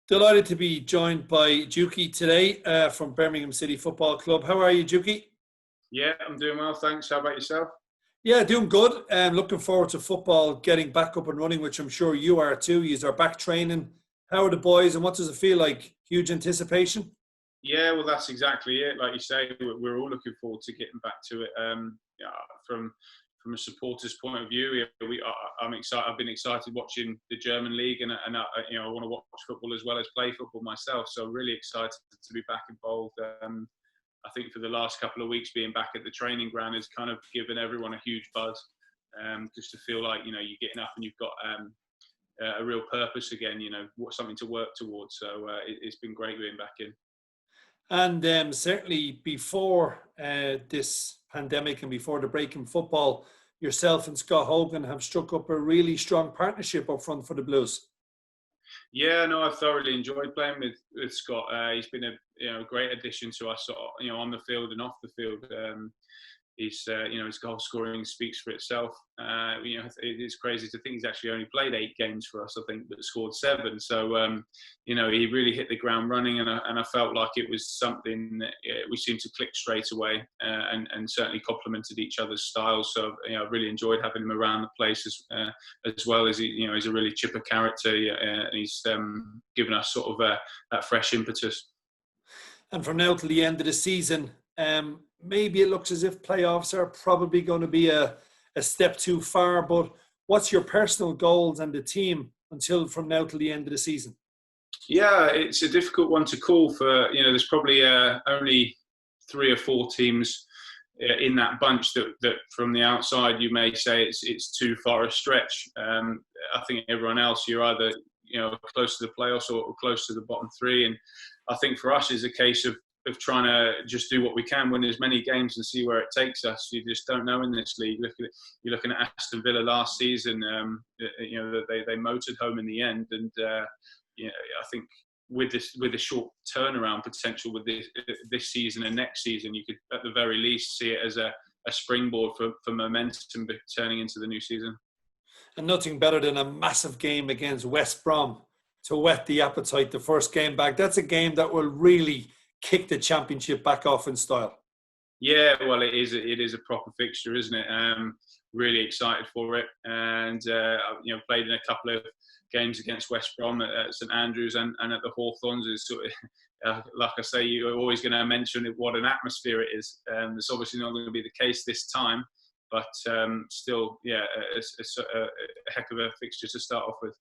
Delighted to be joined by Juki today from Birmingham City Football Club. How are you, Juki? Yeah, I'm doing well, thanks. How about yourself? Yeah, doing good. Looking forward to football getting back up and running, which I'm sure you are too. You are back training. How are the boys and what does it feel like? Huge anticipation? Yeah, well, that's exactly it. Like you say, we're all looking forward to getting back to it. Yeah, from a supporter's point of view, I'm excited. I've been excited watching the German league, and I want to watch football as well as play football myself. So really excited to be back involved. I think for the last couple of weeks, being back at the training ground has kind of given everyone a huge buzz. Just to feel like you're getting up and you've got a real purpose again. Something to work towards. So it's been great being back in. And certainly before this pandemic and before the break in football, yourself and Scott Hogan have struck up a really strong partnership up front for the Blues. Yeah, no, I've thoroughly enjoyed playing with Scott. He's been a great addition to us, on the field and off the field. His goal scoring speaks for itself. It's crazy to think he's actually only played 8 games for us, I think, but scored 7. So, he really hit the ground running, and I felt like it was something that we seemed to click straight away, and certainly complemented each other's styles. So, I really enjoyed having him around the place as well as he's a really chipper character, and he's given us sort of that fresh impetus. And from now till the end of the season, maybe it looks as if playoffs are probably going to be a step too far, but what's your personal goals and the team until from now till the end of the season? Yeah, it's a difficult one to call for. There's probably only 3 or 4 teams in that bunch that from the outside you may say it's too far a stretch. I think everyone else, you're either close to the playoffs or close to the bottom 3, and I think for us it's a case of trying to just do what we can, win as many games and see where it takes us. You just don't know in this league. You're looking at Aston Villa last season. They motored home in the end, and I think with the short turnaround potential with this season and next season, you could at the very least see it as a springboard for momentum turning into the new season. And nothing better than a massive game against West Brom to whet the appetite the first game back. That's a game that will really kick the championship back off in style. Yeah, well, it is a proper fixture, isn't it? Really excited for it, and played in a couple of games against West Brom at St Andrews and at the Hawthorns. Is sort of like I say, you're always going to mention what an atmosphere it is. It's obviously not going to be the case this time, but still, yeah, it's a heck of a fixture to start off with.